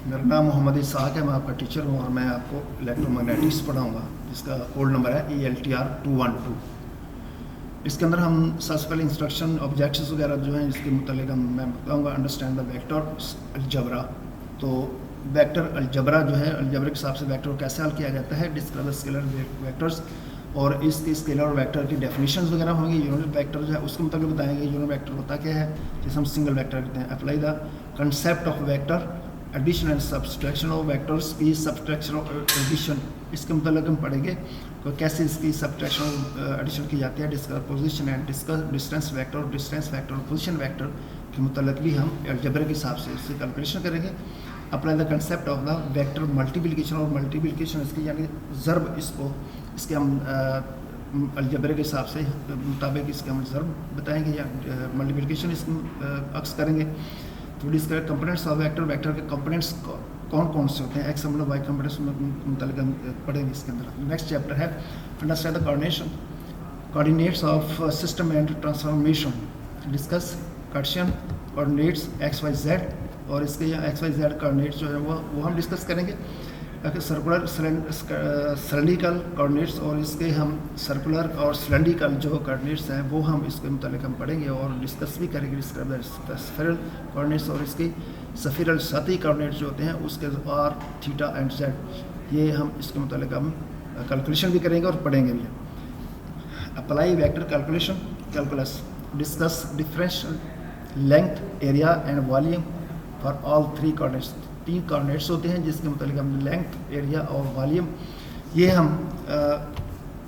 मेरा नाम मोहम्मद इसहाक है, मैं आपका टीचर हूँ और मैं आपको इलेक्ट्रोमैग्नेटिक्स पढ़ाऊँगा, जिसका कोड नंबर है ELTR 212। इसके अंदर हम सबसे पहले इंस्ट्रक्शन ऑब्जेक्ट्स वगैरह जो हैं इसके मुतालिक मैं बताऊँगा। Understand the vector algebra. तो वेक्टर अलजबरा जो है, अलजबरा के हिसाब से वेक्टर कैसे हल किया जाता है, डिस्क्राइब द स्केलर वेक्टर्स, और इसके स्केलर और वेक्टर की डेफिनेशंस वगैरह होंगी। यूनिट वेक्टर जो है उसके मुताबिक बताएंगे यूनिट वेक्टर होता क्या है, जिसे हम सिंगल वेक्टर कहते हैं। Apply the concept of vector addition and subtraction of vectors की सब्सट्रैक्शन और एडिशन, इसके मतलब हम पढ़ेंगे तो कैसे इसकी सब्सट्रैक्शन और एडिशन की जाती है। Discuss position and discuss distance vector और पोजीशन वेक्टर के मतलब भी हम अलजेब्रा के हिसाब से इससे कैलकुलेशन करेंगे। Apply the concept of the vector multiplication, और मल्टीप्लिकेशन इसकी यानी ज़र्ब, इसके हम अलजेब्रा के हिसाब से मुताबिक इसके हम ज़र्ब बताएंगे या मल्टीप्लिकेशन इसको अक्स करेंगे। तो describe components of vector, vector के कंपोनेंट्स कौन कौन से होते हैं, एक्स मतलब वाई कंपोनेंट्स मुताबिक हम पढ़ेंगे इसके अंदर। नेक्स्ट चैप्टर है understand the coordinates of system and transformation, discuss Cartesian coordinates X Y Z, और इसके यहाँ एक्स वाई जेड कोऑर्डिनेट्स जो है वो हम डिस्कस करेंगे। सर्कुलर सिलेंड्रिकल कोऑर्डिनेट्स, और इसके हम सर्कुलर और सिलेंड्रिकल जो कोऑर्डिनेट्स हैं वो हम इसके मुतालिक हम पढ़ेंगे और डिस्कस भी करेंगे। स्फेरल कोऑर्डिनेट्स और इसके सफिरल सतही कोऑर्डिनेट्स जो होते हैं उसके आर, थीटा एंड जेड, ये हम इसके मुतालिक हम कैलकुलेशन भी करेंगे और पढ़ेंगे भी। Apply vector calculus, discuss differential length, area and volume for all three coordinates. 3 coordinates होते हैं जिसके मुताबिक हम लेंथ, एरिया और वॉल्यूम, ये हम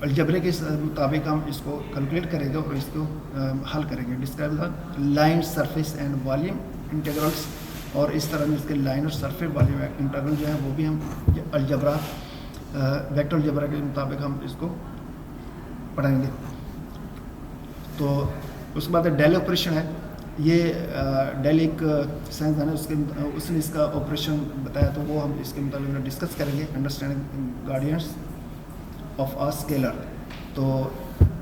अलजेब्रा के मुताबिक हम इसको कैलकुलेट करेंगे और इसको हल करेंगे। Describe the line, surface and volume integrals, और इस तरह में इसके लाइन और सरफेस वॉल्यूम इंटीग्रल जो है वो भी हम अलजेब्रा वेक्टर अलजेब्रा के मुताबिक हम इसको पढ़ेंगे। तो उसके बाद डेल ऑपरेशन है, ये डेल एक साइंसदान है, उसने इसका ऑपरेशन बताया, तो वो हम इसके मुताबिक डिस्कस करेंगे। Understanding gradients of a scalar, तो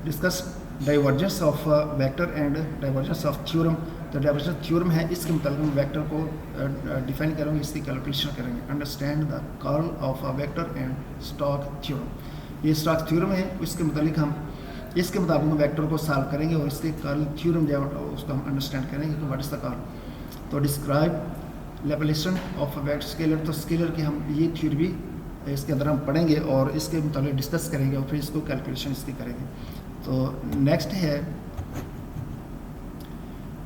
discuss divergence of vector and divergence of theorem. तो डाइवर्जेंस थ्योरम है, इसके मुताबिक हम वेक्टर को डिफाइन करेंगे, इसकी कैलकुलेशन करेंगे। Understand the curl of a vector and stock theorem, ये स्टॉक थ्योरम है, इसके मुताबिक हम इसके मुताबिक हम वेक्टर को सॉल्व करेंगे और इसके कर्ल थ्योरम जो है उसको हम अंडरस्टैंड करेंगे कि व्हाट इज द कर्ल। तो डिस्क्राइब लेपलेशन ऑफ वेक्टर स्केलर, तो स्केलर की हम ये थ्योरी भी इसके अंदर हम पढ़ेंगे और इसके मुताबिक डिस्कस करेंगे और फिर इसको कैलकुलेशन इसकी करेंगे। तो नेक्स्ट है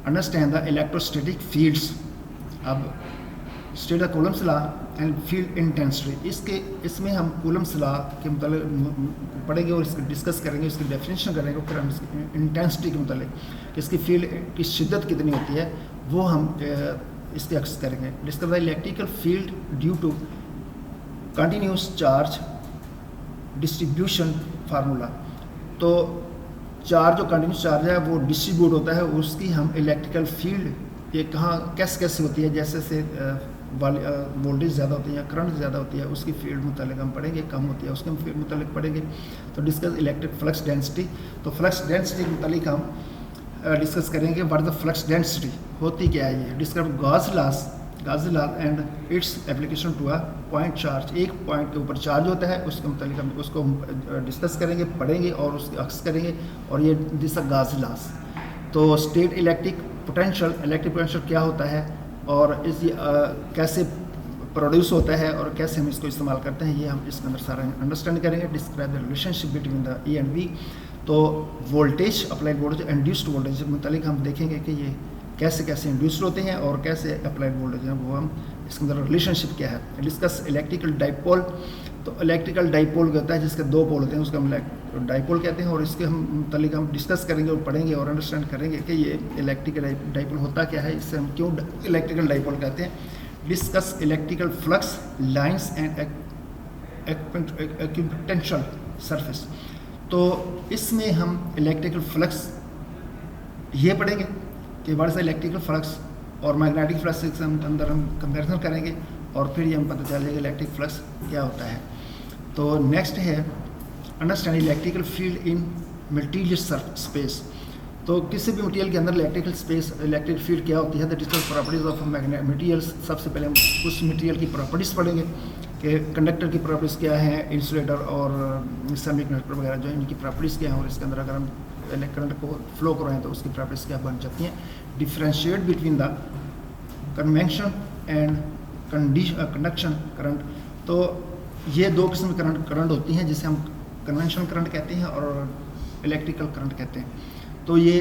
अंडरस्टैंड द इलेक्ट्रोस्टैटिक फील्ड्स। अब state the Coulomb's law and field intensity, इसमें हम कूलम्स लॉ के मुताबिक पढ़ेंगे और इसको डिस्कस करेंगे, इसकी डेफिनेशन करेंगे, फिर हम इसकी इंटेंसिटी के मुताबिक इसकी फील्ड की शिद्दत कितनी होती है वो हम इसके अक्स करेंगे। Discuss the electrical field due to continuous charge distribution formula, तो चार्ज जो कंटिन्यूस चार्ज है वो डिस्ट्रीब्यूट होता है, उसकी हम इलेक्ट्रिकल फील्ड ये कहाँ कैसे होती है, जैसे वोल्टेज ज़्यादा होती है या करंट ज़्यादा होती है उसकी फील्ड मुतालिक हम पढ़ेंगे, कम होती है उसके फील्ड मुतालिक पढ़ेंगे। तो डिस्कस इलेक्ट्रिक फ्लक्स डेंसिटी, तो फ्लक्स डेंसिटी के मुतालिक हम डिस्कस करेंगे। व्हाट द फ्लक्स डेंसिटी होती क्या है ये। Describe Gauss law and its application to a point charge, एक पॉइंट के ऊपर चार्ज होता है उसके मुतालिक हम उसको डिस्कस करेंगे, पढ़ेंगे और उसके अक्स करेंगे, और ये दिस गॉस लॉस। तो स्टेट इलेक्ट्रिक पोटेंशियल क्या होता है और इस कैसे प्रोड्यूस होता है और कैसे हम इसको इस्तेमाल करते हैं, ये हम इसके अंदर सारा अंडरस्टैंड करेंगे। Describe the relationship between the A and B, तो voltage, applied voltage, induced voltage के मुतालिक हम देखेंगे कि ये कैसे इंड्यूस्ड होते हैं और कैसे अप्लाइड वोल्टेज हैं, वो हम इसके अंदर रिलेशनशिप क्या है। डिस्कस इलेक्ट्रिकल डाइपोल, तो इलेक्ट्रिकल डाइपोल होता है जिसके 2 पोल होते हैं, उसको हम डाइपोल कहते हैं, और इसके हम मुतालिक हम डिस्कस करेंगे और पढ़ेंगे और अंडरस्टैंड करेंगे कि ये इलेक्ट्रिकल डाइपोल होता क्या है, इससे हम क्यों इलेक्ट्रिकल डाइपोल कहते हैं। Discuss electrical flux lines and equipotential surface, तो इसमें हम इलेक्ट्रिकल फ्लक्स ये पढ़ेंगे कि what is the electrical flux, और मैग्नेटिक फ्लक्स के अंदर हम कंपेरिजन करेंगे और फिर ये हम पता चलेगा इलेक्ट्रिक फ्लक्स क्या होता है। तो नेक्स्ट है understand electrical field in multilayer space, तो किसी भी मटेरियल के अंदर इलेक्ट्रिकल स्पेस, इलेक्ट्रिक फील्ड क्या होती है, that is the properties of materials. सबसे पहले हम उस मटेरियल की प्रॉपर्टीज़ पढ़ेंगे कि कंडक्टर की प्रॉपर्टीज़ क्या है, इंसुलेटर और सेमीकंडक्टर वगैरह जो है इनकी प्रॉपर्टीज़ क्या हैं, और इसके अंदर अगर हम करंट को फ्लो कराएं तो उसकी प्रॉपर्टीज़ क्या बन जाती हैं। Differentiate between the convention and conduction current. तो ये दो किस्म के करंट होती हैं, जिसे हम कन्वेंशनल करंट कहते हैं और इलेक्ट्रिकल करंट कहते हैं। तो ये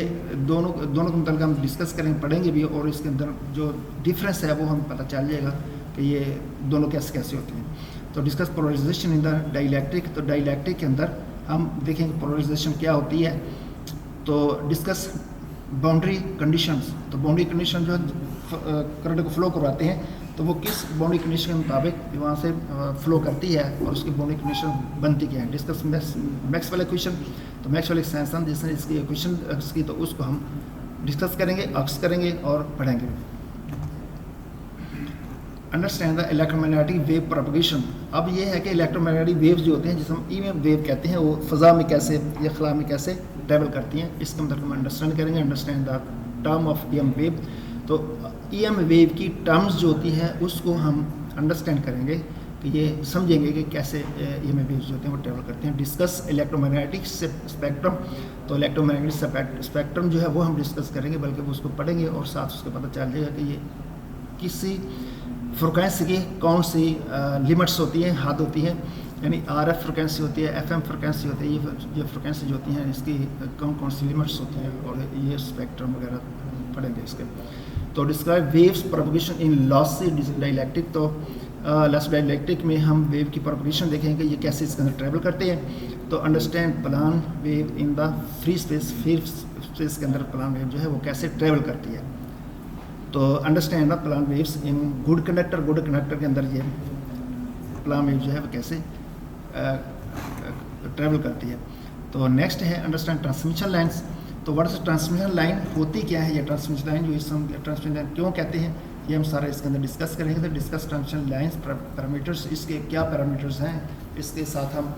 दोनों के मतलब हम डिस्कस करेंगे, पढ़ेंगे भी, और इसके अंदर जो डिफरेंस है वो हमें पता चल जाएगा कि ये दोनों कैसे होते हैं। तो discuss polarisation in the dielectric. तो डाइलेक्ट्रिक के अंदर हम देखेंगे पोलराइजेशन क्या होती है। तो डिस्कस बाउंड्री कंडीशंस। तो बाउंड्री कंडीशन जो करंट को फ्लो करवाते हैं, तो वो किस बाउंड्री कंडीशन के मुताबिक वहाँ से फ्लो करती है और उसकी बाउंड्री कंडीशन बनती क्या है। Discuss Maxwell equation. तो मैक्सवेल एक्सटेंशन जिसने इसकी इक्वेशन की, तो उसको हम डिस्कस करेंगे, अक्स करेंगे और पढ़ेंगे। Understand the electromagnetic wave propagation. अब ये है कि इलेक्ट्रोमैग्नेटिक वेव्स जो होते हैं, जिसे हम ई वेव कहते हैं, वो फ़ज़ा में कैसे या खला में कैसे ट्रैवल करती हैं, इसका मतलब हम अंडरस्टैंड करेंगे। Understand the term of E M wave. तो ई एम वेव की टर्म्स जो होती है उसको हम अंडरस्टैंड करेंगे, कि ये समझेंगे कि कैसे ई एम वेव्स जो होते हैं वो ट्रैवल करते हैं। Discuss electromagnetic spectrum. तो इलेक्ट्रोमैग्नेटिक स्पेक्ट्रम जो है वो हम डिस्कस करेंगे, बल्कि वो उसको पढ़ेंगे और साथ उसको पता चल जाएगा कि ये किसी फ्रिक्वेंसी की कौन सी लिमिट्स होती हैं, हद होती है, यानी RF फ्रिक्वेंसी होती है, FM फ्रिक्वेंसी होती है, ये फ्रिक्वेंसी जो होती हैं इसकी कौन सी लिमिट्स होती हैं, और ये स्पेक्ट्रम वगैरह पढ़ेंगे इसके। तो डिस्क्राइब वेव्स प्रोपगेशन इन लॉसी डाइलेक्ट्रिक। तो लॉस डाइलेक्ट्रिक में हम वेव की प्रोपगेशन देखेंगे, ये कैसे इसके अंदर ट्रैवल करते हैं। तो understand plan wave in the free space के अंदर प्लान वेव जो है वो कैसे ट्रैवल करती है। तो understand the plan waves in good conductor के अंदर ये प्लान वेव जो है वो कैसे ट्रैवल करती है। तो नेक्स्ट है अंडरस्टैंड ट्रांसमिशन लाइन्स। तो व्हाट इज ट्रांसमिशन लाइन, होती क्या है ये ट्रांसमिशन लाइन, जो इस ट्रांसमिशन लाइन क्यों कहते हैं, ये हम सारा इसके अंदर डिस्कस करेंगे। तो डिस्कस ट्रांसमिशन लाइन्स, पैरामीटर्स, इसके क्या पैरामीटर्स हैं, इसके साथ हम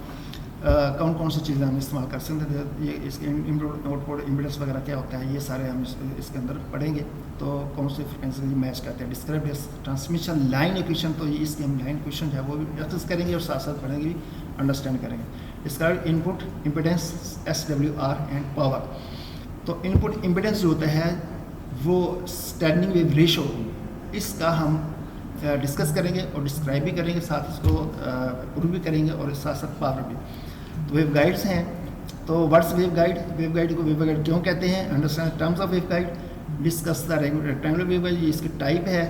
कौन कौन सी चीज़ें हम इस्तेमाल कर सकते हैं, ये इसके आउटपुट इम्पीडेंस वगैरह क्या होता है, ये सारे हम इसके अंदर पढ़ेंगे। तो कौन सी फ्रिक्वेंसी मैच करते हैं। Describe transmission line equation. तो ये इसकी हम लाइन इक्वेशन जो है वो भी एक्सेस करेंगे और साथ साथ पढ़ेंगे भी, अंडरस्टैंड करेंगे। Describe input impedance SWR and power. तो इनपुट इम्पीडेंस जो होता है वो स्टैंडिंग वेव रेशो, इसका हम डिस्कस करेंगे और डिस्क्राइब भी करेंगे, साथ इसको प्रूव भी करेंगे और साथ साथ पावर भी। तो वेव गाइड्स हैं। तो what's wave guide, wave guide को वेव गाइड क्यों कहते हैं, understand terms of wave guide. Discuss the rectangular wave guide, ये इसकी टाइप है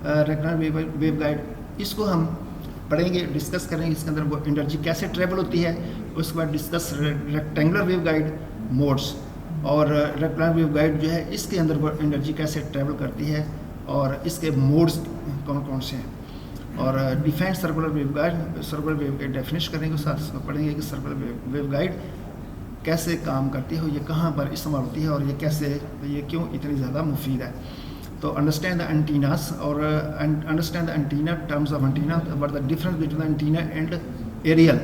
रेक्टेंगुलर वेव गाइड, इसको हम पढ़ेंगे, डिस्कस करेंगे, इसके अंदर वो एनर्जी कैसे ट्रेवल होती है। उसके बाद discuss rectangular wave guide modes, और रेक्टेंगुलर वेव गाइड जो है इसके अंदर वो एनर्जी कैसे ट्रेवल करती है और इसके मोड्स कौन कौन से हैं। और defined circular wave guide definition करेंगे, साथ इसको पढ़ेंगे कि सर्कुलर वेव गाइड कैसे काम करती है, ये कहाँ पर इस्तेमाल होती है और ये क्यों इतनी ज़्यादा मुफीद है। तो अंडरस्टैंड द एंटीनास, और understand the antenna, terms of antenna, what the difference between the antenna and aerial,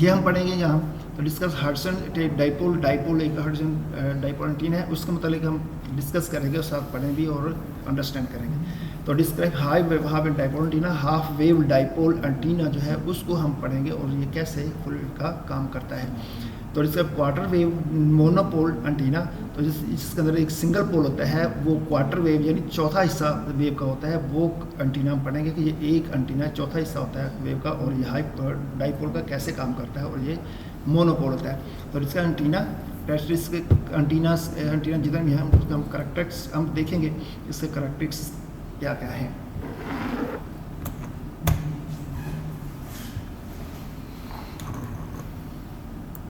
ये हम पढ़ेंगे यहाँ। तो डिस्कस हडसन डाइपोल एक हडसन डाइपोल एंटीना है, उसके मतलब हम डिस्कस करेंगे और साथ पढ़ेंगे भी और अंडरस्टैंड करेंगे। तो describe half wave dipole antenna, half wave dipole antenna जो है उसको हम पढ़ेंगे और ये कैसे फुल का काम करता है। तो describe quarter wave monopole antenna, तो जिसके अंदर एक सिंगल पोल होता है, वो क्वार्टर वेव यानी चौथा हिस्सा वेव का होता है, वो एंटीना हम पढ़ेंगे कि ये एक एंटीना चौथा हिस्सा होता है वेव का, और ये डाइपोल का कैसे काम करता है, और ये मोनोपोल होता है। तो इसका एंटीना कैरेक्टरिस्टिक एंटीना जितने भी हैं हम करेक्टरिस्टिक्स हम देखेंगे, इसके करेक्टरिस्टिक्स क्या क्या हैं।